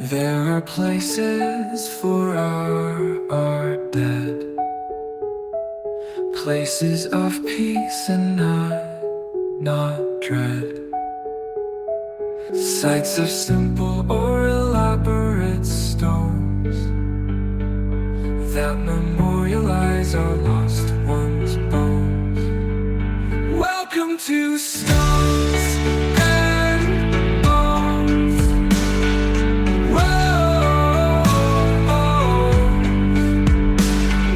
There are places for our dead, places of peace and not dread, sites of simple or elaborate stones that memorialize our lost ones' bones. Welcome to Stones and Bones.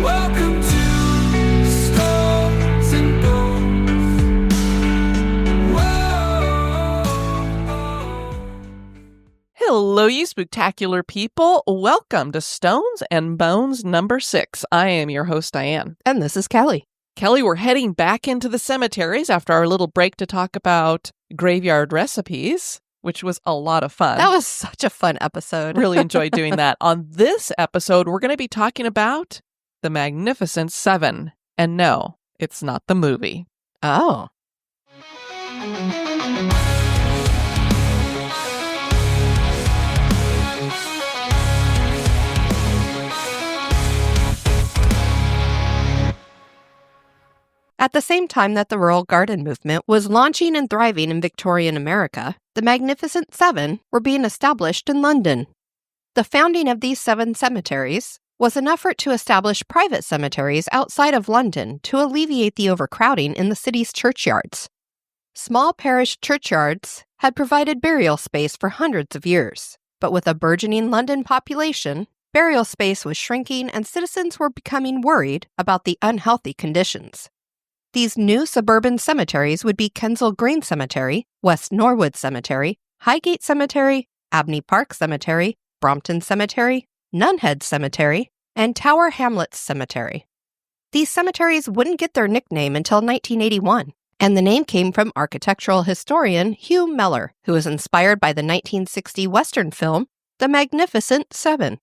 Welcome to Stones and Bones. Hello, you spectacular people. Welcome to Stones and Bones number 6. I am your host, Diane. And this is Kelly. Kelly, we're heading back into the cemeteries after our little break to talk about graveyard recipes, which was a lot of fun. That was such a fun episode. Really enjoyed doing that. On this episode, we're going to be talking about The Magnificent Seven. And no, it's not the movie. Oh. At the same time that the rural garden movement was launching and thriving in Victorian America, the Magnificent Seven were being established in London. The founding of these 7 cemeteries was an effort to establish private cemeteries outside of London to alleviate the overcrowding in the city's churchyards. Small parish churchyards had provided burial space for hundreds of years, but with a burgeoning London population, burial space was shrinking and citizens were becoming worried about the unhealthy conditions. These new suburban cemeteries would be Kensal Green Cemetery, West Norwood Cemetery, Highgate Cemetery, Abney Park Cemetery, Brompton Cemetery, Nunhead Cemetery, and Tower Hamlets Cemetery. These cemeteries wouldn't get their nickname until 1981, and the name came from architectural historian Hugh Meller, who was inspired by the 1960 Western film The Magnificent Seven.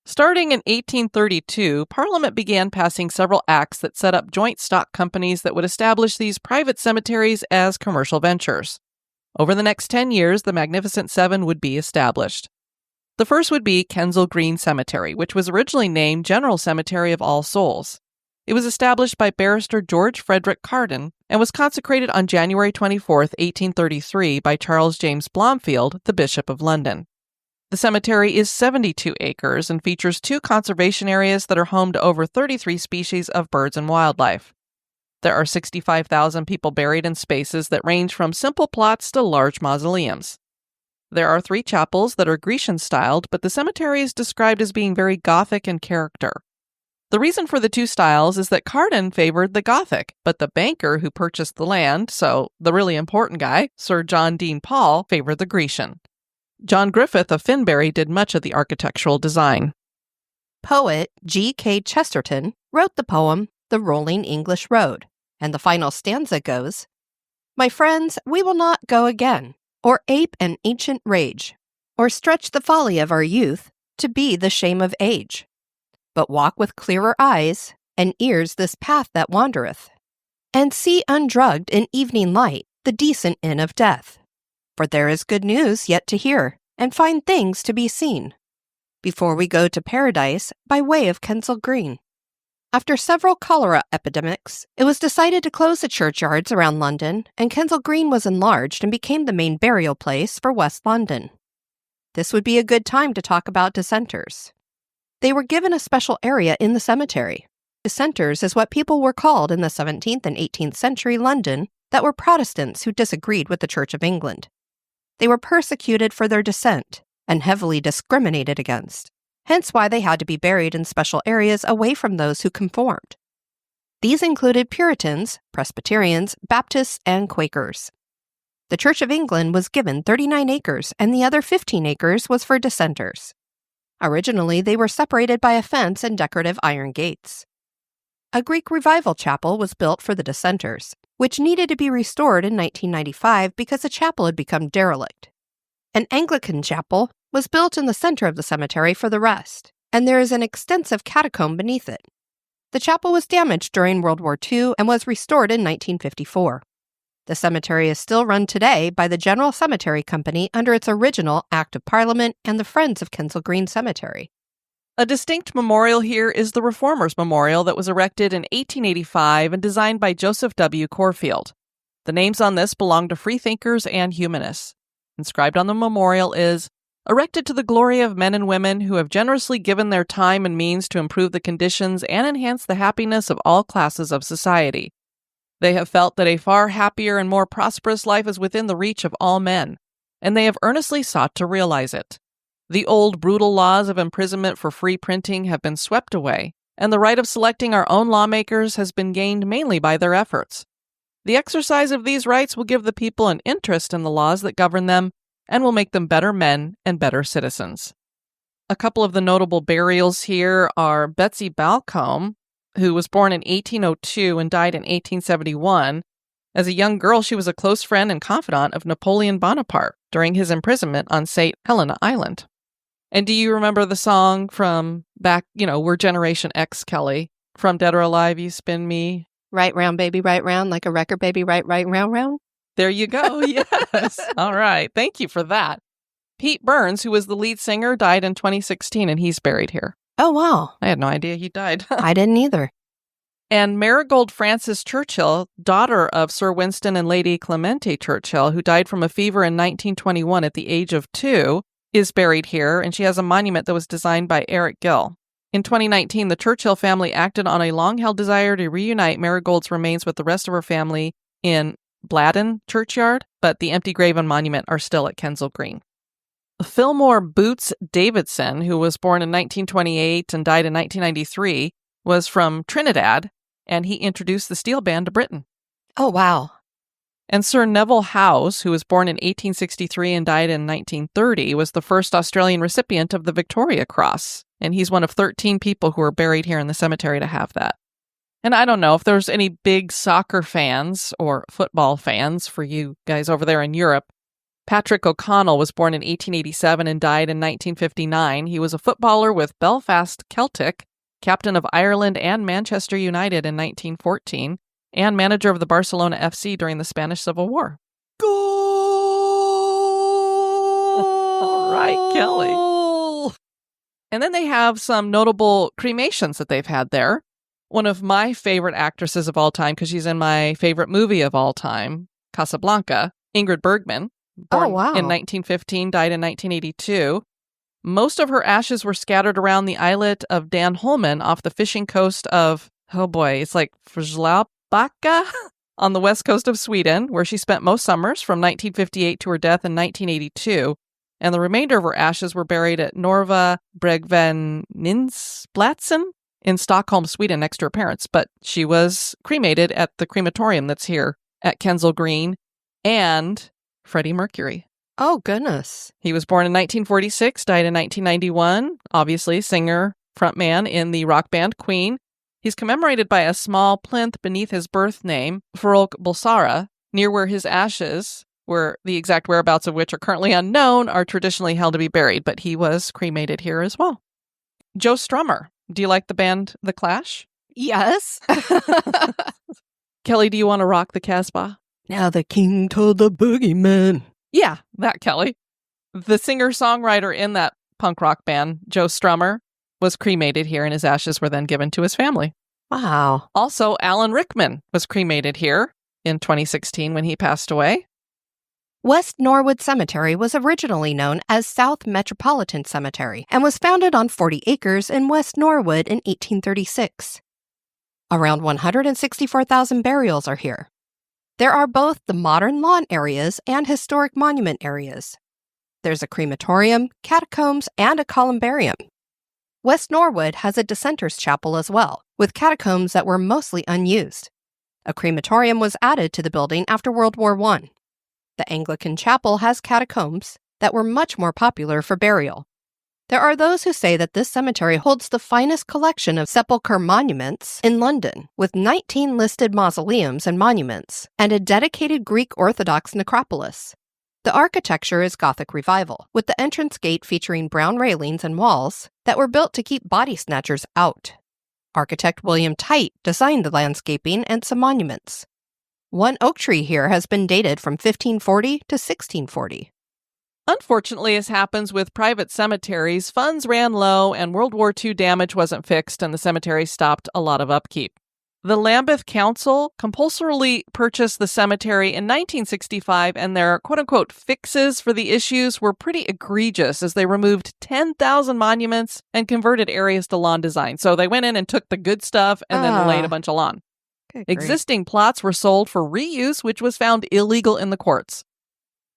Starting in 1832, Parliament began passing several acts that set up joint stock companies that would establish these private cemeteries as commercial ventures. Over the next 10 years, the Magnificent Seven would be established. The first would be Kensal Green Cemetery, which was originally named General Cemetery of All Souls. It was established by barrister George Frederick Carden and was consecrated on January 24, 1833 by Charles James Blomfield, the Bishop of London. The cemetery is 72 acres and features 2 conservation areas that are home to over 33 species of birds and wildlife. There are 65,000 people buried in spaces that range from simple plots to large mausoleums. There are 3 chapels that are Grecian-styled, but the cemetery is described as being very Gothic in character. The reason for the 2 styles is that Carden favored the Gothic, but the banker who purchased the land, so the really important guy, Sir John Dean Paul, favored the Grecian. John Griffith of Finbury did much of the architectural design. Poet G.K. Chesterton wrote the poem The Rolling English Road, and the final stanza goes, "My friends, we will not go again, or ape an ancient rage, or stretch the folly of our youth to be the shame of age, but walk with clearer eyes and ears this path that wandereth, and see undrugged in evening light the decent inn of death. For there is good news yet to hear, and fine things to be seen, before we go to paradise by way of Kensal Green." After several cholera epidemics, it was decided to close the churchyards around London, and Kensal Green was enlarged and became the main burial place for West London. This would be a good time to talk about dissenters. They were given a special area in the cemetery. Dissenters is what people were called in the 17th and 18th century London that were Protestants who disagreed with the Church of England. They were persecuted for their dissent and heavily discriminated against, hence why they had to be buried in special areas away from those who conformed. These included Puritans, Presbyterians, Baptists, and Quakers. The Church of England was given 39 acres, and the other 15 acres was for dissenters. Originally, they were separated by a fence and decorative iron gates. A Greek revival chapel was built for the dissenters, which needed to be restored in 1995 because the chapel had become derelict. An Anglican chapel was built in the center of the cemetery for the rest, and there is an extensive catacomb beneath it. The chapel was damaged during World War II and was restored in 1954. The cemetery is still run today by the General Cemetery Company under its original Act of Parliament and the Friends of Kensal Green Cemetery. A distinct memorial here is the Reformers Memorial that was erected in 1885 and designed by Joseph W. Corfield. The names on this belong to freethinkers and humanists. Inscribed on the memorial is, "Erected to the glory of men and women who have generously given their time and means to improve the conditions and enhance the happiness of all classes of society. They have felt that a far happier and more prosperous life is within the reach of all men, and they have earnestly sought to realize it. The old brutal laws of imprisonment for free printing have been swept away, and the right of selecting our own lawmakers has been gained mainly by their efforts. The exercise of these rights will give the people an interest in the laws that govern them and will make them better men and better citizens." A couple of the notable burials here are Betsy Balcombe, who was born in 1802 and died in 1871. As a young girl, she was a close friend and confidant of Napoleon Bonaparte during his imprisonment on St. Helena Island. And do you remember the song from back, we're Generation X, Kelly, from Dead or Alive, You Spin Me? Right round, baby, right round, like a record, baby, right, round, round. There you go. Yes. All right. Thank you for that. Pete Burns, who was the lead singer, died in 2016, and he's buried here. Oh, wow. I had no idea he died. I didn't either. And Marigold Frances Churchill, daughter of Sir Winston and Lady Clemente Churchill, who died from a fever in 1921 at the age of 2, is buried here, and she has a monument that was designed by Eric Gill. In 2019, the Churchill family acted on a long-held desire to reunite Marigold's remains with the rest of her family in Bladden Churchyard, but the empty grave and monument are still at Kensal Green. Fillmore Boots Davidson, who was born in 1928 and died in 1993, was from Trinidad, and he introduced the steel band to Britain. Oh, wow. And Sir Neville House, who was born in 1863 and died in 1930, was the first Australian recipient of the Victoria Cross, and he's one of 13 people who are buried here in the cemetery to have that. And I don't know if there's any big soccer fans or football fans for you guys over there in Europe. Patrick O'Connell was born in 1887 and died in 1959. He was a footballer with Belfast Celtic, captain of Ireland and Manchester United in 1914, and manager of the Barcelona FC during the Spanish Civil War. Goal! All right, Kelly. And then they have some notable cremations that they've had there. One of my favorite actresses of all time, because she's in my favorite movie of all time, Casablanca, Ingrid Bergman, born in 1915, died in 1982. Most of her ashes were scattered around the islet of Dan Holman off the fishing coast of, it's like Fröslabacka on the west coast of Sweden, where she spent most summers from 1958 to her death in 1982. And the remainder of her ashes were buried at Norva Bregveninsplatsen in Stockholm, Sweden, next to her parents. But she was cremated at the crematorium that's here at Kensal Green. And Freddie Mercury. Oh, goodness. He was born in 1946, died in 1991, obviously singer, frontman in the rock band Queen. He's commemorated by a small plinth beneath his birth name, Farolk Bulsara, near where his ashes, where the exact whereabouts of which are currently unknown, are traditionally held to be buried, but he was cremated here as well. Joe Strummer. Do you like the band The Clash? Yes. Kelly, do you want to rock the Casbah? Now the king told the boogeyman. Yeah, that Kelly. The singer-songwriter in that punk rock band, Joe Strummer, was cremated here, and his ashes were then given to his family. Wow. Also, Alan Rickman was cremated here in 2016 when he passed away. West Norwood Cemetery was originally known as South Metropolitan Cemetery and was founded on 40 acres in West Norwood in 1836. Around 164,000 burials are here. There are both the modern lawn areas and historic monument areas. There's a crematorium, catacombs, and a columbarium. West Norwood has a dissenters' chapel as well, with catacombs that were mostly unused. A crematorium was added to the building after World War I. The Anglican chapel has catacombs that were much more popular for burial. There are those who say that this cemetery holds the finest collection of sepulchre monuments in London, with 19 listed mausoleums and monuments, and a dedicated Greek Orthodox necropolis. The architecture is Gothic Revival, with the entrance gate featuring brown railings and walls that were built to keep body snatchers out. Architect William Tite designed the landscaping and some monuments. One oak tree here has been dated from 1540 to 1640. Unfortunately, as happens with private cemeteries, funds ran low and World War II damage wasn't fixed and the cemetery stopped a lot of upkeep. The Lambeth Council compulsorily purchased the cemetery in 1965, and their quote-unquote fixes for the issues were pretty egregious as they removed 10,000 monuments and converted areas to lawn design. So they went in and took the good stuff and then laid a bunch of lawn. Existing plots were sold for reuse, which was found illegal in the courts.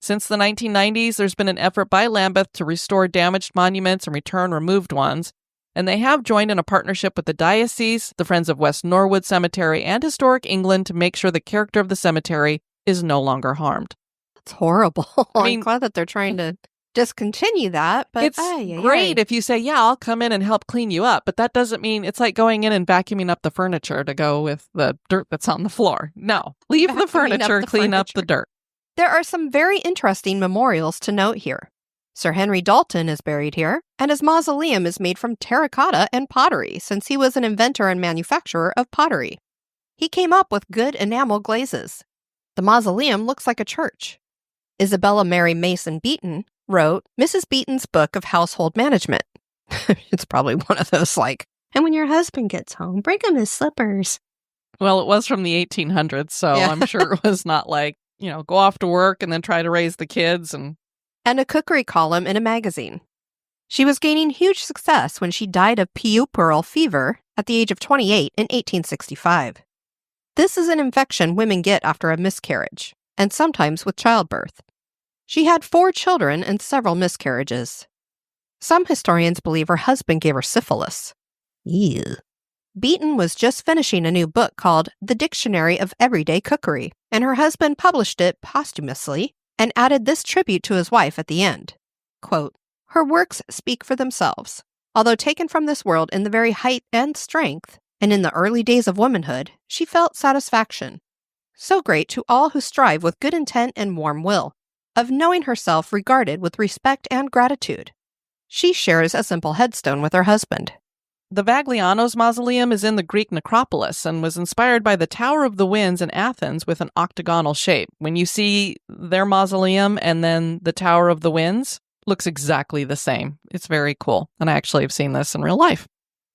Since the 1990s, there's been an effort by Lambeth to restore damaged monuments and return removed ones. And they have joined in a partnership with the diocese, the Friends of West Norwood Cemetery, and Historic England to make sure the character of the cemetery is no longer harmed. That's horrible. I'm glad that they're trying to discontinue that. But it's great if you say, yeah, I'll come in and help clean you up. But that doesn't mean it's like going in and vacuuming up the furniture to go with the dirt that's on the floor. No, leave the furniture, clean up the dirt. There are some very interesting memorials to note here. Sir Henry Dalton is buried here, and his mausoleum is made from terracotta and pottery, since he was an inventor and manufacturer of pottery. He came up with good enamel glazes. The mausoleum looks like a church. Isabella Mary Mason Beaton wrote Mrs. Beaton's Book of Household Management. It's probably one of those and when your husband gets home, bring him his slippers. Well, it was from the 1800s, so yeah. I'm sure it was not go off to work and then try to raise the kids and a cookery column in a magazine. She was gaining huge success when she died of puerperal fever at the age of 28 in 1865. This is an infection women get after a miscarriage, and sometimes with childbirth. She had 4 children and several miscarriages. Some historians believe her husband gave her syphilis. Ew. Beaton was just finishing a new book called The Dictionary of Everyday Cookery, and her husband published it posthumously and added this tribute to his wife at the end. Quote, her works speak for themselves. Although taken from this world in the very height and strength, and in the early days of womanhood, she felt satisfaction. So great to all who strive with good intent and warm will, of knowing herself regarded with respect and gratitude. She shares a simple headstone with her husband. The Vaglianos Mausoleum is in the Greek necropolis and was inspired by the Tower of the Winds in Athens with an octagonal shape. When you see their mausoleum and then the Tower of the Winds, looks exactly the same. It's very cool, and I actually have seen this in real life.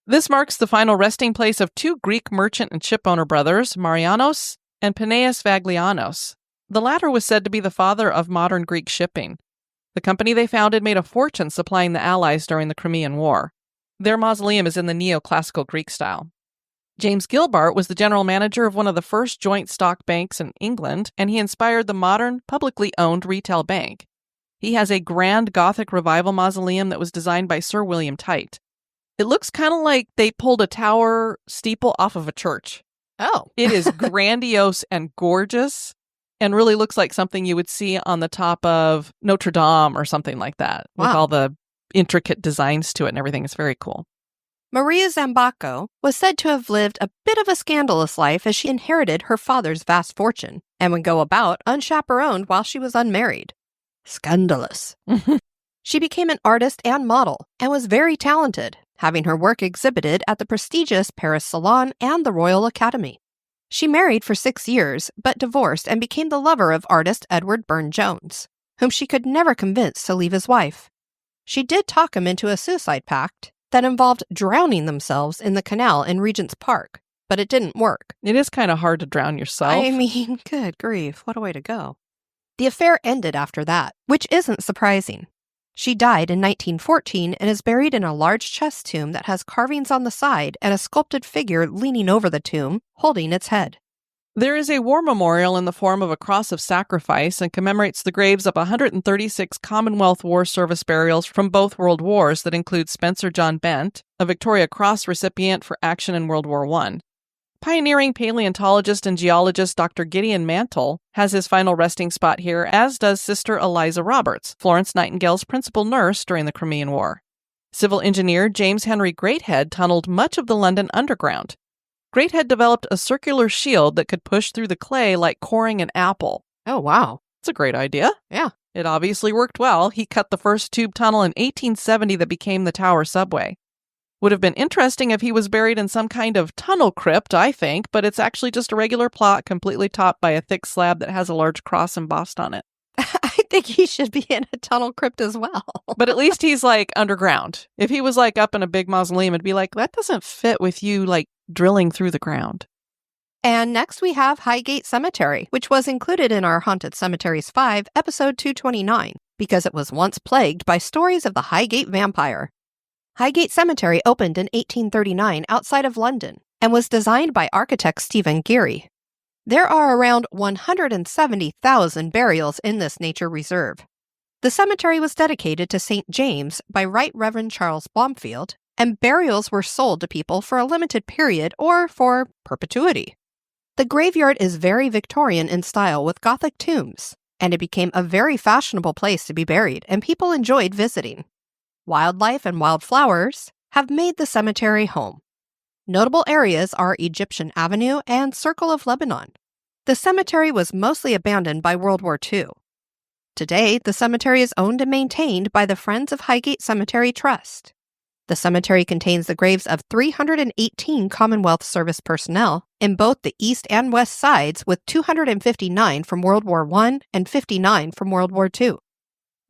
This marks the final resting place of 2 Greek merchant and shipowner brothers, Marianos and Peneus Vaglianos. The latter was said to be the father of modern Greek shipping. The company they founded made a fortune supplying the Allies during the Crimean War. Their mausoleum is in the neoclassical Greek style. James Gilbart was the general manager of one of the first joint stock banks in England, and he inspired the modern, publicly owned retail bank. He has a grand Gothic Revival mausoleum that was designed by Sir William Tite. It looks kind of like they pulled a tower steeple off of a church. Oh. It is grandiose and gorgeous, and really looks like something you would see on the top of Notre Dame or something like that, with all the intricate designs to it and everything. Is very cool. Maria Zambacco was said to have lived a bit of a scandalous life as she inherited her father's vast fortune and would go about unchaperoned while she was unmarried. Scandalous. She became an artist and model and was very talented, having her work exhibited at the prestigious Paris Salon and the Royal Academy. She married for 6 years, but divorced and became the lover of artist Edward Burne-Jones, whom she could never convince to leave his wife. She did talk him into a suicide pact that involved drowning themselves in the canal in Regent's Park, but it didn't work. It is kind of hard to drown yourself. I mean, good grief, what a way to go. The affair ended after that, which isn't surprising. She died in 1914 and is buried in a large chest tomb that has carvings on the side and a sculpted figure leaning over the tomb, holding its head. There is a war memorial in the form of a cross of sacrifice and commemorates the graves of 136 Commonwealth War Service burials from both World Wars that include Spencer John Bent, a Victoria Cross recipient for action in World War I. Pioneering paleontologist and geologist Dr. Gideon Mantle has his final resting spot here, as does Sister Eliza Roberts, Florence Nightingale's principal nurse during the Crimean War. Civil engineer James Henry Greathead tunneled much of the London Underground. Greathead developed a circular shield that could push through the clay like coring an apple. Oh, wow. It's a great idea. Yeah. It obviously worked well. He cut the first tube tunnel in 1870 that became the Tower Subway. Would have been interesting if he was buried in some kind of tunnel crypt, I think, but it's actually just a regular plot completely topped by a thick slab that has a large cross embossed on it. I think he should be in a tunnel crypt as well. But at least he's like underground. If he was like up in a big mausoleum, it'd be like, that doesn't fit with you like drilling through the ground. And next we have Highgate Cemetery, which was included in our Haunted Cemeteries 5, episode 229, because it was once plagued by stories of the Highgate vampire. Highgate Cemetery opened in 1839 outside of London and was designed by architect Stephen Geary. There are around 170,000 burials in this nature reserve. The cemetery was dedicated to St. James by Right Reverend Charles Blomfield, and burials were sold to people for a limited period or for perpetuity. The graveyard is very Victorian in style with Gothic tombs, and it became a very fashionable place to be buried, and people enjoyed visiting. Wildlife and wildflowers have made the cemetery home. Notable areas are Egyptian Avenue and Circle of Lebanon. The cemetery was mostly abandoned by World War II. Today, the cemetery is owned and maintained by the Friends of Highgate Cemetery Trust. The cemetery contains the graves of 318 Commonwealth service personnel in both the east and west sides, with 259 from World War I and 59 from World War II.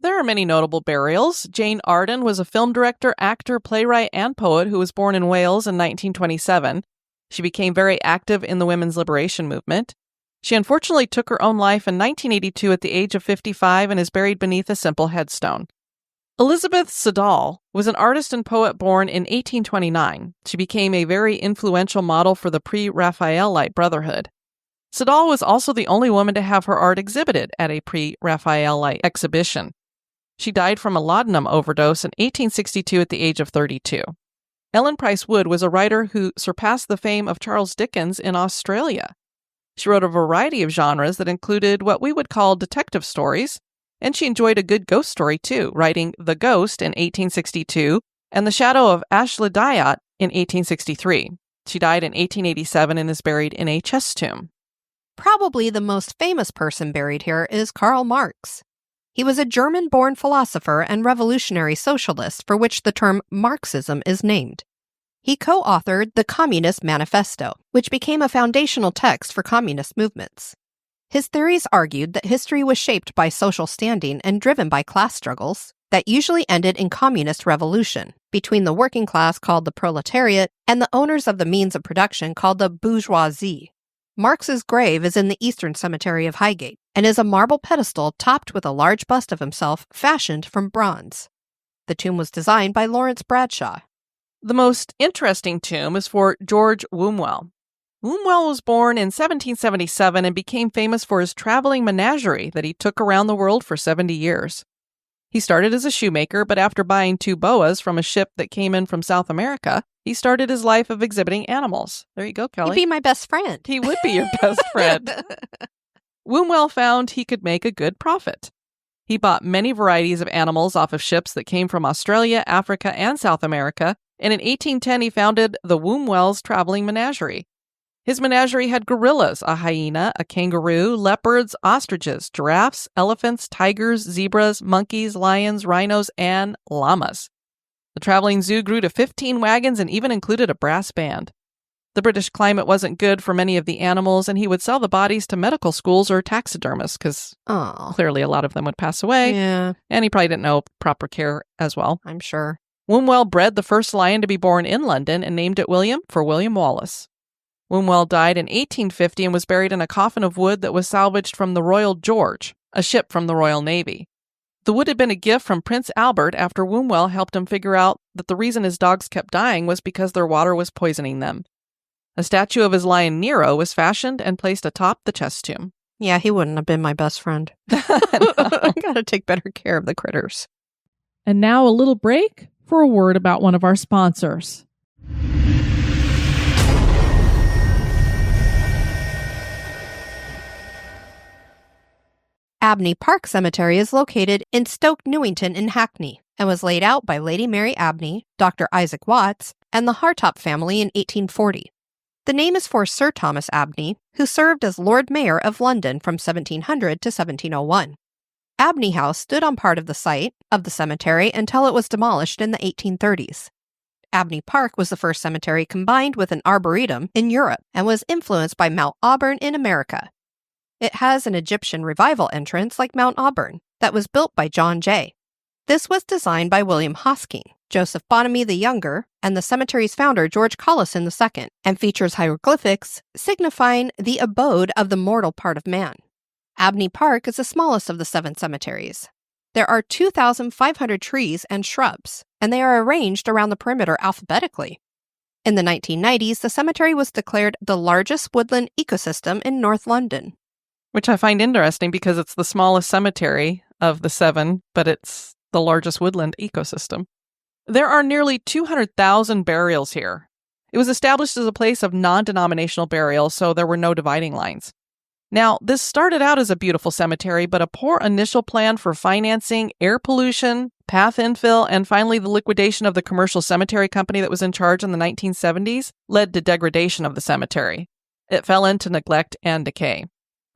There are many notable burials. Jane Arden was a film director, actor, playwright, and poet who was born in Wales in 1927. She became very active in the women's liberation movement. She unfortunately took her own life in 1982 at the age of 55 and is buried beneath a simple headstone. Elizabeth Siddall was an artist and poet born in 1829. She became a very influential model for the pre-Raphaelite Brotherhood. Siddall was also the only woman to have her art exhibited at a pre-Raphaelite exhibition. She died from a laudanum overdose in 1862 at the age of 32. Ellen Price Wood was a writer who surpassed the fame of Charles Dickens in Australia. She wrote a variety of genres that included what we would call detective stories, and she enjoyed a good ghost story too, writing The Ghost in 1862 and The Shadow of Ashlydyat in 1863. She died in 1887 and is buried in a chest tomb. Probably the most famous person buried here is Karl Marx. He was a German-born philosopher and revolutionary socialist for which the term Marxism is named. He co-authored the Communist Manifesto, which became a foundational text for communist movements. His theories argued that history was shaped by social standing and driven by class struggles that usually ended in communist revolution between the working class called the proletariat and the owners of the means of production called the bourgeoisie. Marx's grave is in the Eastern Cemetery of Highgate and is a marble pedestal topped with a large bust of himself fashioned from bronze. The tomb was designed by Lawrence Bradshaw. The most interesting tomb is for George Wombwell. Wombwell was born in 1777 and became famous for his traveling menagerie that he took around the world for 70 years. He started as a shoemaker, but after buying 2 boas from a ship that came in from South America, he started his life of exhibiting animals. There you go, Kelly. He'd be my best friend. He would be your best friend. Wombwell found he could make a good profit. He bought many varieties of animals off of ships that came from Australia, Africa, and South America, and in 1810 he founded the Wombwell's Traveling Menagerie. His menagerie had gorillas, a hyena, a kangaroo, leopards, ostriches, giraffes, elephants, tigers, zebras, monkeys, lions, rhinos, and llamas. The traveling zoo grew to 15 wagons and even included a brass band. The British climate wasn't good for many of the animals, and he would sell the bodies to medical schools or taxidermists because clearly a lot of them would pass away. Yeah, And he probably didn't know proper care as well. I'm sure. Wombwell bred the first lion to be born in London and named it William for William Wallace. Wombwell died in 1850 and was buried in a coffin of wood that was salvaged from the Royal George, a ship from the Royal Navy. The wood had been a gift from Prince Albert after Wombwell helped him figure out that the reason his dogs kept dying was because their water was poisoning them. A statue of his lion Nero was fashioned and placed atop the chest tomb. Yeah, he wouldn't have been my best friend. I gotta take better care of the critters. And now a little break for a word about one of our sponsors. Abney Park Cemetery is located in Stoke Newington in Hackney and was laid out by Lady Mary Abney, Dr. Isaac Watts, and the Hartop family in 1840. The name is for Sir Thomas Abney, who served as Lord Mayor of London from 1700 to 1701. Abney House stood on part of the site of the cemetery until it was demolished in the 1830s. Abney Park was the first cemetery combined with an arboretum in Europe and was influenced by Mount Auburn in America. It has an Egyptian revival entrance like Mount Auburn that was built by John Jay. This was designed by William Hosking, Joseph Bonamy the Younger, and the cemetery's founder George Collison II, and features hieroglyphics signifying the abode of the mortal part of man. Abney Park is the smallest of the 7 cemeteries. There are 2,500 trees and shrubs, and they are arranged around the perimeter alphabetically. In the 1990s, the cemetery was declared the largest woodland ecosystem in North London. Which I find interesting because it's the smallest cemetery of the 7, but it's the largest woodland ecosystem. There are nearly 200,000 burials here. It was established as a place of non-denominational burial, so there were no dividing lines. Now, this started out as a beautiful cemetery, but a poor initial plan for financing, air pollution, path infill, and finally the liquidation of the commercial cemetery company that was in charge in the 1970s led to degradation of the cemetery. It fell into neglect and decay.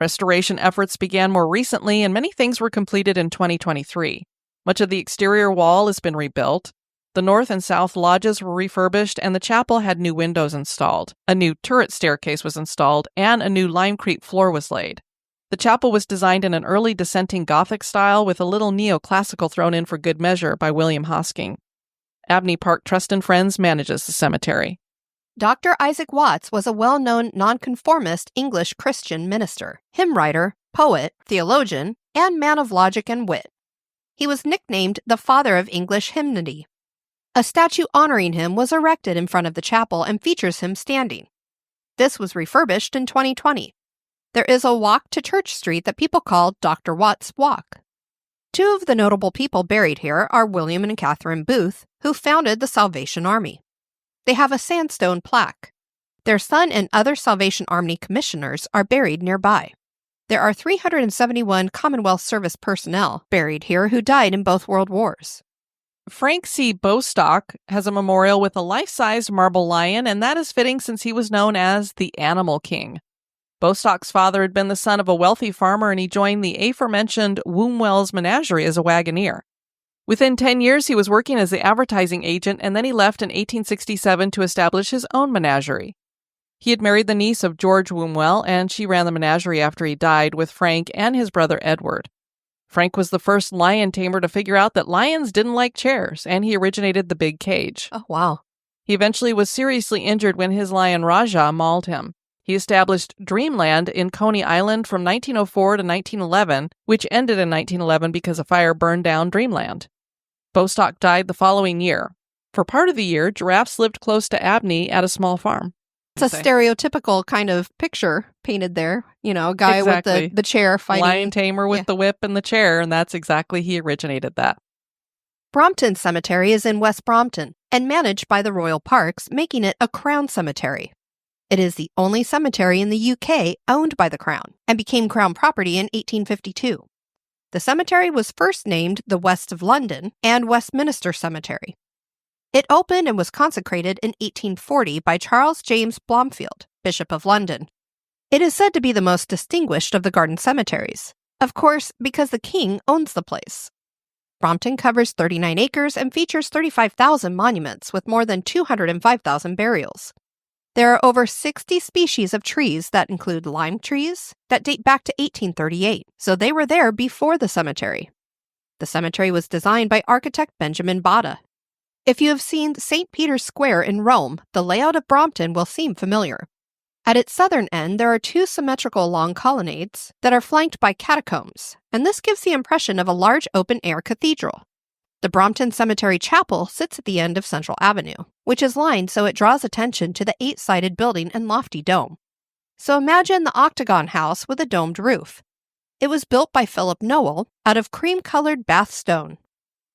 Restoration efforts began more recently, and many things were completed in 2023. Much of the exterior wall has been rebuilt. The north and south lodges were refurbished, and the chapel had new windows installed. A new turret staircase was installed, and a new limecrete floor was laid. The chapel was designed in an early dissenting Gothic style with a little neoclassical thrown in for good measure by William Hosking. Abney Park Trust and Friends manages the cemetery. Dr. Isaac Watts was a well-known nonconformist English Christian minister, hymn writer, poet, theologian, and man of logic and wit. He was nicknamed the Father of English Hymnody. A statue honoring him was erected in front of the chapel and features him standing. This was refurbished in 2020. There is a walk to Church Street that people call Dr. Watts Walk. 2 of the notable people buried here are William and Catherine Booth, who founded the Salvation Army. They have a sandstone plaque. Their son and other Salvation Army commissioners are buried nearby. There are 371 Commonwealth service personnel buried here who died in both World Wars. Frank C. Bostock has a memorial with a life-sized marble lion, and that is fitting since he was known as the Animal King. Bostock's father had been the son of a wealthy farmer, and he joined the aforementioned Wombwell's Menagerie as a wagoner. Within 10 years, he was working as the advertising agent, and then he left in 1867 to establish his own menagerie. He had married the niece of George Wombwell, and she ran the menagerie after he died with Frank and his brother Edward. Frank was the first lion tamer to figure out that lions didn't like chairs, and he originated the big cage. Oh, wow. He eventually was seriously injured when his lion Raja mauled him. He established Dreamland in Coney Island from 1904 to 1911, which ended in 1911 because a fire burned down Dreamland. Bostock died the following year. For part of the year, giraffes lived close to Abney at a small farm. It's a stereotypical kind of picture painted there. You know, a guy Exactly. with the chair fighting. Lion tamer with the whip and the chair, and that's exactly he originated that. Brompton Cemetery is in West Brompton and managed by the Royal Parks, making it a Crown cemetery. It is the only cemetery in the UK owned by the Crown and became Crown property in 1852. The cemetery was first named the West of London and Westminster Cemetery. It opened and was consecrated in 1840 by Charles James Blomfield, Bishop of London. It is said to be the most distinguished of the garden cemeteries, of course, because the king owns the place. Brompton covers 39 acres and features 35,000 monuments with more than 205,000 burials. There are over 60 species of trees that include lime trees that date back to 1838, so they were there before the cemetery. The cemetery was designed by architect Benjamin Botta. If you have seen St. Peter's Square in Rome, the layout of Brompton will seem familiar. At its southern end, there are 2 symmetrical long colonnades that are flanked by catacombs, and this gives the impression of a large open-air cathedral. The Brompton Cemetery Chapel sits at the end of Central Avenue, which is lined so it draws attention to the 8-sided building and lofty dome. So imagine the octagon house with a domed roof. It was built by Philip Nowell out of cream-colored Bath stone.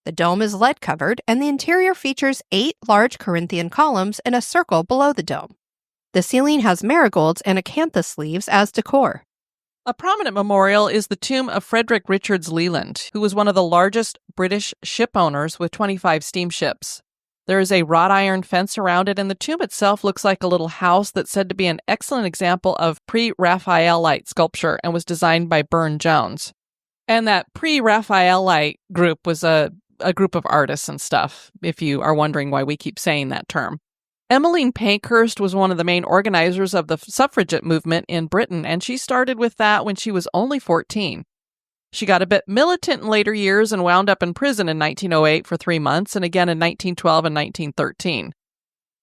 The dome is lead-covered, and the interior features 8 large Corinthian columns in a circle below the dome. The ceiling has marigolds and acanthus leaves as decor. A prominent memorial is the tomb of Frederick Richards Leland, who was one of the largest British ship owners with 25 steamships. There is a wrought iron fence around it, and the tomb itself looks like a little house that's said to be an excellent example of pre-Raphaelite sculpture and was designed by Burne-Jones. And that pre-Raphaelite group was a group of artists and stuff, if you are wondering why we keep saying that term. Emmeline Pankhurst was one of the main organizers of the suffragette movement in Britain, and she started with that when she was only 14. She got a bit militant in later years and wound up in prison in 1908 for 3 months and again in 1912 and 1913.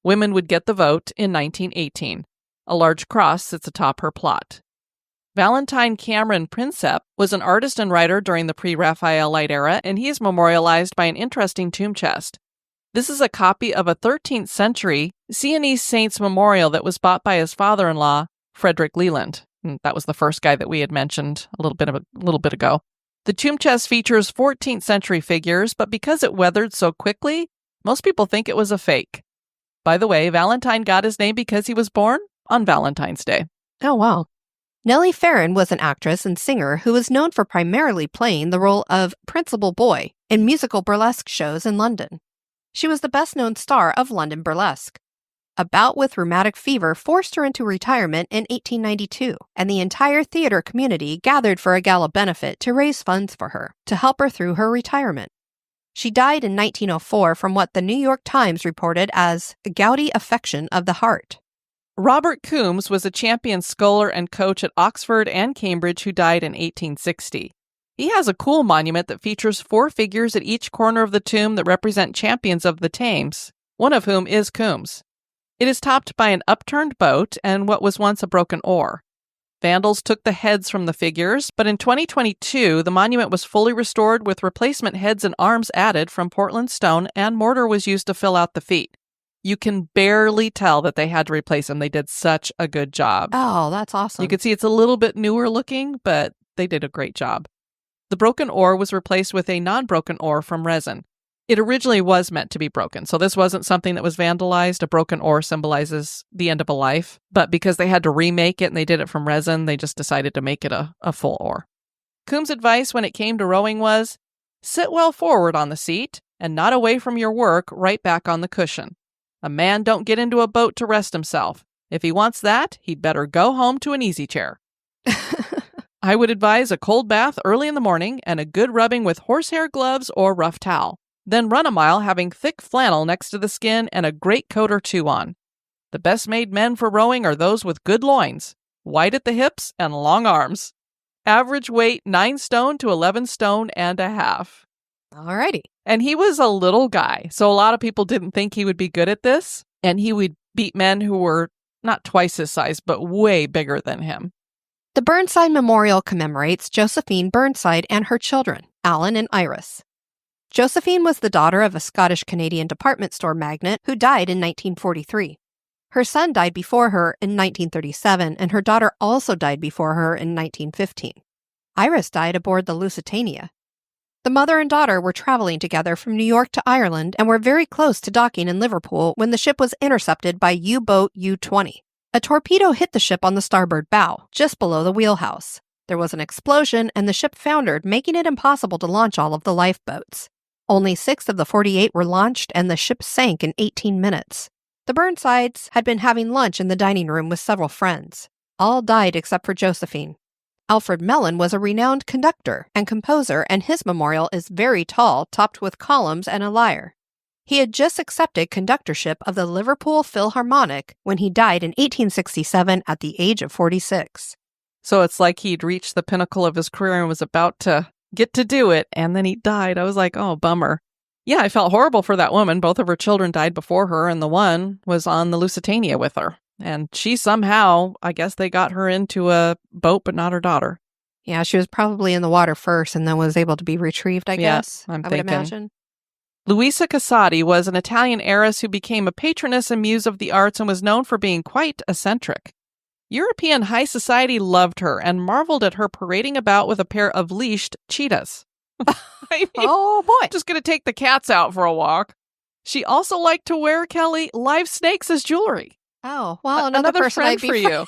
Women would get the vote in 1918. A large cross sits atop her plot. Valentine Cameron Prinsep was an artist and writer during the pre-Raphaelite era, and he is memorialized by an interesting tomb chest. This is a copy of a 13th century Sienese saint's memorial that was bought by his father-in-law, Frederick Leland. That was the first guy that we had mentioned a little bit ago. The tomb chest features 14th century figures, but because it weathered so quickly, most people think it was a fake. By the way, Valentine got his name because he was born on Valentine's Day. Oh, wow. Nellie Farron was an actress and singer who was known for primarily playing the role of Principal Boy in musical burlesque shows in London. She was the best-known star of London burlesque. A bout with rheumatic fever forced her into retirement in 1892, and the entire theater community gathered for a gala benefit to raise funds for her, to help her through her retirement. She died in 1904 from what the New York Times reported as a gouty affection of the heart. Robert Coombs was a champion sculler and coach at Oxford and Cambridge who died in 1860. He has a cool monument that features 4 figures at each corner of the tomb that represent champions of the Thames, one of whom is Coombs. It is topped by an upturned boat and what was once a broken oar. Vandals took the heads from the figures, but in 2022, the monument was fully restored with replacement heads and arms added from Portland stone, and mortar was used to fill out the feet. You can barely tell that they had to replace them. They did such a good job. Oh, that's awesome. You can see it's a little bit newer looking, but they did a great job. The broken oar was replaced with a non-broken oar from resin. It originally was meant to be broken, so this wasn't something that was vandalized. A broken oar symbolizes the end of a life, but because they had to remake it and they did it from resin, they just decided to make it a full oar. Coombs' advice when it came to rowing was, sit well forward on the seat and not away from your work, right back on the cushion. A man don't get into a boat to rest himself. If he wants that, he'd better go home to an easy chair. I would advise a cold bath early in the morning and a good rubbing with horsehair gloves or rough towel. Then run a mile having thick flannel next to the skin and a great coat or 2 on. The best made men for rowing are those with good loins, wide at the hips and long arms. Average weight 9 stone to 11 stone and a half. Alrighty. And he was a little guy, so a lot of people didn't think he would be good at this, and he would beat men who were not twice his size, but way bigger than him. The Burnside Memorial commemorates Josephine Burnside and her children, Alan and Iris. Josephine was the daughter of a Scottish-Canadian department store magnate who died in 1943. Her son died before her in 1937, and her daughter also died before her in 1915. Iris died aboard the Lusitania. The mother and daughter were traveling together from New York to Ireland and were very close to docking in Liverpool when the ship was intercepted by U-boat U-20. A torpedo hit the ship on the starboard bow, just below the wheelhouse. There was an explosion, and the ship foundered, making it impossible to launch all of the lifeboats. Only 6 of the 48 were launched, and the ship sank in 18 minutes. The Burnsides had been having lunch in the dining room with several friends. All died except for Josephine. Alfred Mellon was a renowned conductor and composer, and his memorial is very tall, topped with columns and a lyre. He had just accepted conductorship of the Liverpool Philharmonic when he died in 1867 at the age of 46. So it's like he'd reached the pinnacle of his career and was about to get to do it, and then he died. I was like, oh, bummer. Yeah, I felt horrible for that woman. Both of her children died before her, and the one was on the Lusitania with her. And she somehow, I guess they got her into a boat, but not her daughter. Yeah, she was probably in the water first and then was able to be retrieved, I guess. I would imagine. Luisa Casati was an Italian heiress who became a patroness and muse of the arts and was known for being quite eccentric. European high society loved her and marveled at her parading about with a pair of leashed cheetahs. I mean, Oh, boy. just going to take the cats out for a walk. She also liked to wear, Kelly, live snakes as jewelry. Oh, well, another person friend I'd be for you.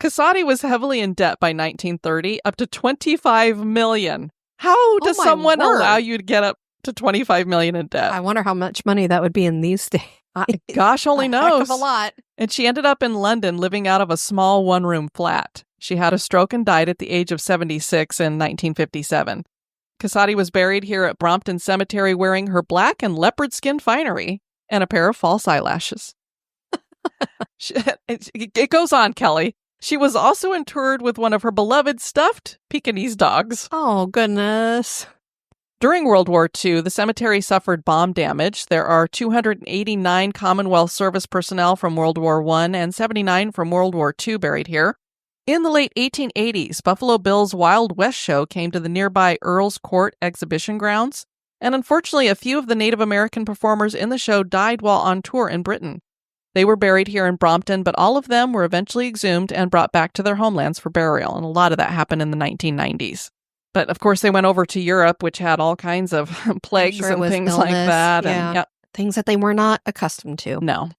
Casati was heavily in debt by 1930, up to $25 million. How does my someone word. allow you to get up to $25 million in debt? I wonder how much money that would be in these days. Gosh only A knows. heck of a lot. And she ended up in London living out of a small one-room flat. She had a stroke and died at the age of 76 in 1957. Casati was buried here at Brompton Cemetery wearing her black and leopard skin finery and a pair of false eyelashes. It goes on, Kelly. She was also interred with one of her beloved stuffed Pekingese dogs. Oh, goodness. During World War II, the cemetery suffered bomb damage. There are 289 Commonwealth service personnel from World War I and 79 from World War II buried here. In the late 1880s, Buffalo Bill's Wild West show came to the nearby Earl's Court exhibition grounds, and unfortunately, a few of the Native American performers in the show died while on tour in Britain. They were buried here in Brompton, but all of them were eventually exhumed and brought back to their homelands for burial, and a lot of that happened in the 1990s. But of course, they went over to Europe, which had all kinds of plagues Sure, it and was things like illness, that. yeah. And, Things that they were not accustomed to. no.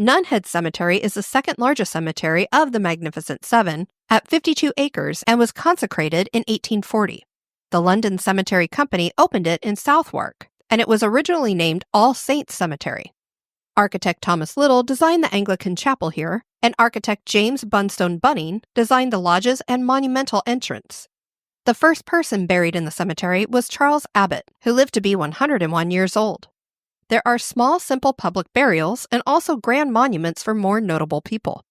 Nunhead Cemetery is the second largest cemetery of the Magnificent Seven at 52 acres and was consecrated in 1840. The London Cemetery Company opened it in Southwark, and it was originally named All Saints Cemetery. Architect Thomas Little designed the Anglican chapel here, and architect James Bunstone Bunning designed the lodges and monumental entrance. The first person buried in the cemetery was Charles Abbott, who lived to be 101 years old. There are small, simple public burials and also grand monuments for more notable people.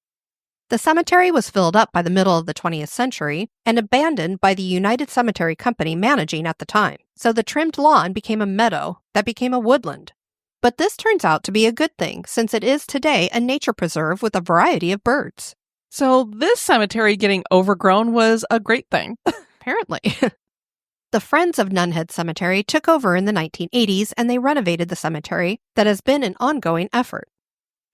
The cemetery was filled up by the middle of the 20th century and abandoned by the United Cemetery Company managing at the time, so the trimmed lawn became a meadow that became a woodland. But this turns out to be a good thing, since it is today a nature preserve with a variety of birds. So this cemetery getting overgrown was a great thing. Apparently. The Friends of Nunhead Cemetery took over in the 1980s and they renovated the cemetery that has been an ongoing effort.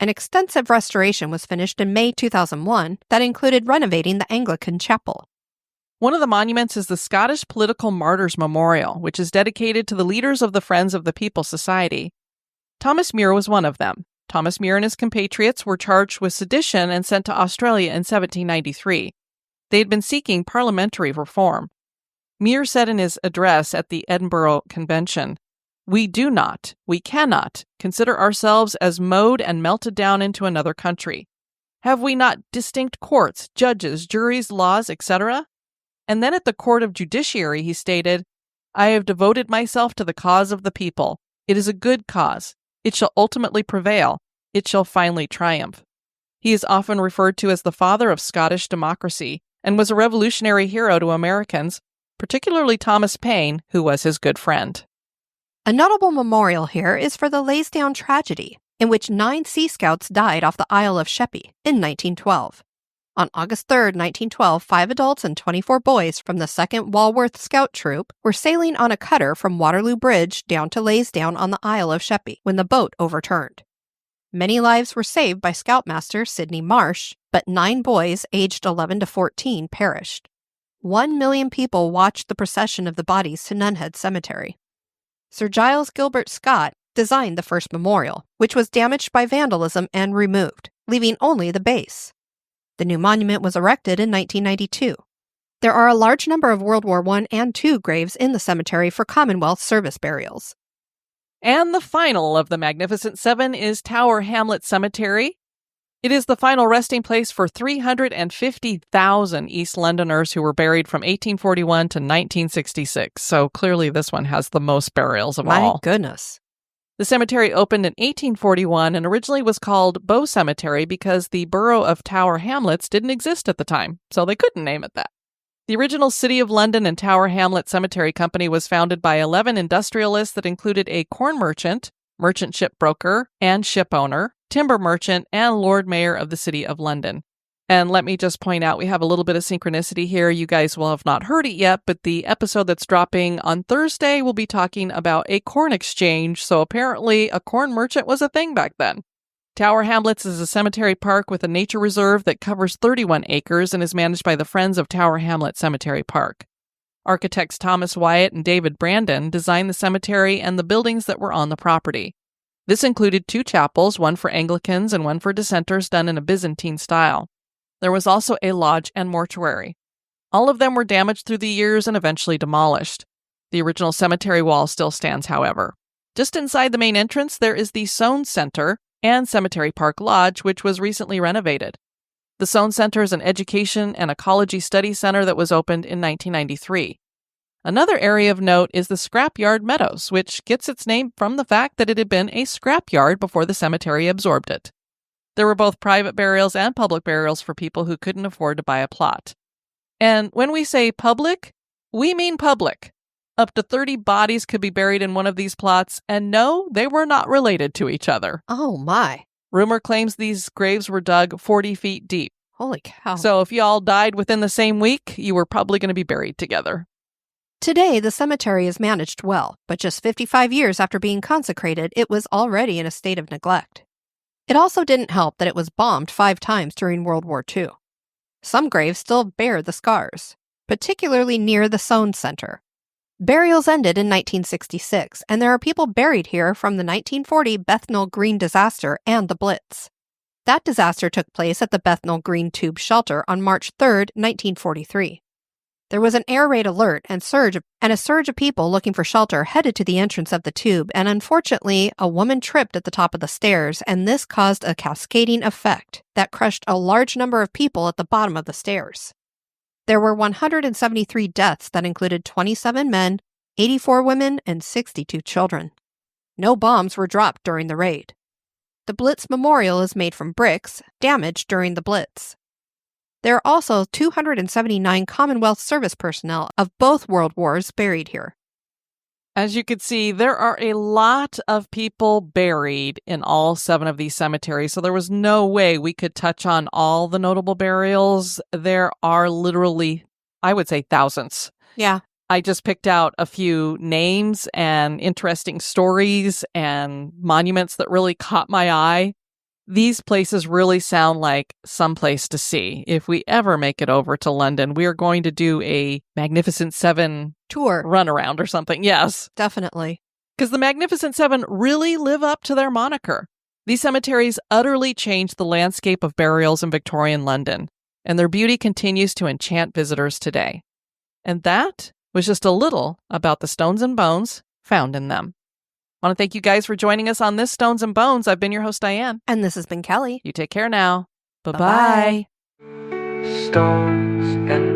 An extensive restoration was finished in May 2001 that included renovating the Anglican chapel. One of the monuments is the Scottish Political Martyrs Memorial, which is dedicated to the leaders of the Friends of the People Society. Thomas Muir was one of them. Thomas Muir and his compatriots were charged with sedition and sent to Australia in 1793. They had been seeking parliamentary reform. Muir said in his address at the Edinburgh Convention, "We do not, we cannot, consider ourselves as mowed and melted down into another country. Have we not distinct courts, judges, juries, laws, etc.? And then at the Court of Judiciary he stated, I have devoted myself to the cause of the people. It is a good cause. It shall ultimately prevail. It shall finally triumph." He is often referred to as the father of Scottish democracy and was a revolutionary hero to Americans, particularly Thomas Paine, who was his good friend. A notable memorial here is for the Lansdowne tragedy, in which 9 Sea Scouts died off the Isle of Sheppey in 1912. On August 3, 1912, 5 adults and 24 boys from the 2nd Walworth Scout Troop were sailing on a cutter from Waterloo Bridge down to Lansdowne on the Isle of Sheppey when the boat overturned. Many lives were saved by Scoutmaster Sidney Marsh, but 9 boys aged 11 to 14 perished. 1 million people watched the procession of the bodies to Nunhead Cemetery. Sir Giles Gilbert Scott designed the first memorial, which was damaged by vandalism and removed, leaving only the base. The new monument was erected in 1992. There are a large number of World War I and II graves in the cemetery for Commonwealth service burials. And the final of the Magnificent Seven is Tower Hamlets Cemetery. It is the final resting place for 350,000 East Londoners who were buried from 1841 to 1966. So clearly this one has the most burials of all. My goodness. The cemetery opened in 1841 and originally was called Bow Cemetery because the borough of Tower Hamlets didn't exist at the time, so they couldn't name it that. The original City of London and Tower Hamlets Cemetery Company was founded by 11 industrialists that included a corn merchant, merchant shipbroker, and ship owner, timber merchant, and Lord Mayor of the City of London. And let me just point out, we have a little bit of synchronicity here. You guys will have not heard it yet, but the episode that's dropping on Thursday will be talking about a corn exchange. So apparently a corn merchant was a thing back then. Tower Hamlets is a cemetery park with a nature reserve that covers 31 acres and is managed by the Friends of Tower Hamlets Cemetery Park. Architects Thomas Wyatt and David Brandon designed the cemetery and the buildings that were on the property. This included 2 chapels, one for Anglicans and one for dissenters, done in a Byzantine style. There was also a lodge and mortuary. All of them were damaged through the years and eventually demolished. The original cemetery wall still stands, however. Just inside the main entrance, there is the Soane Center and Cemetery Park Lodge, which was recently renovated. The Soane Center is an education and ecology study center that was opened in 1993. Another area of note is the Scrapyard Meadows, which gets its name from the fact that it had been a scrapyard before the cemetery absorbed it. There were both private burials and public burials for people who couldn't afford to buy a plot. And when we say public, we mean public. Up to 30 bodies could be buried in one of these plots, and no, they were not related to each other. Oh, my. Rumor claims these graves were dug 40 feet deep. Holy cow. So if you all died within the same week, you were probably going to be buried together. Today, the cemetery is managed well, but just 55 years after being consecrated, it was already in a state of neglect. It also didn't help that it was bombed 5 times during World War II. Some graves still bear the scars, particularly near the Soane Center. Burials ended in 1966, and there are people buried here from the 1940 Bethnal Green disaster and the Blitz. That disaster took place at the Bethnal Green Tube Shelter on March 3, 1943. There was an air raid alert and a surge of people looking for shelter headed to the entrance of the tube, and unfortunately, a woman tripped at the top of the stairs, and this caused a cascading effect that crushed a large number of people at the bottom of the stairs. There were 173 deaths that included 27 men, 84 women, and 62 children. No bombs were dropped during the raid. The Blitz Memorial is made from bricks, damaged during the Blitz. There are also 279 Commonwealth service personnel of both World Wars buried here. As you can see, there are a lot of people buried in all 7 of these cemeteries, so there was no way we could touch on all the notable burials. There are literally, I would say, thousands. Yeah. I just picked out a few names and interesting stories and monuments that really caught my eye. These places really sound like someplace to see. If we ever make it over to London, we are going to do a Magnificent 7 tour runaround or something. Yes. Definitely. Because the Magnificent 7 really live up to their moniker. These cemeteries utterly changed the landscape of burials in Victorian London, and their beauty continues to enchant visitors today. And that was just a little about the stones and bones found in them. I want to thank you guys for joining us on this Stones and Bones. I've been your host, Diane. And this has been Kelly. You take care now. Bye-bye. Stones and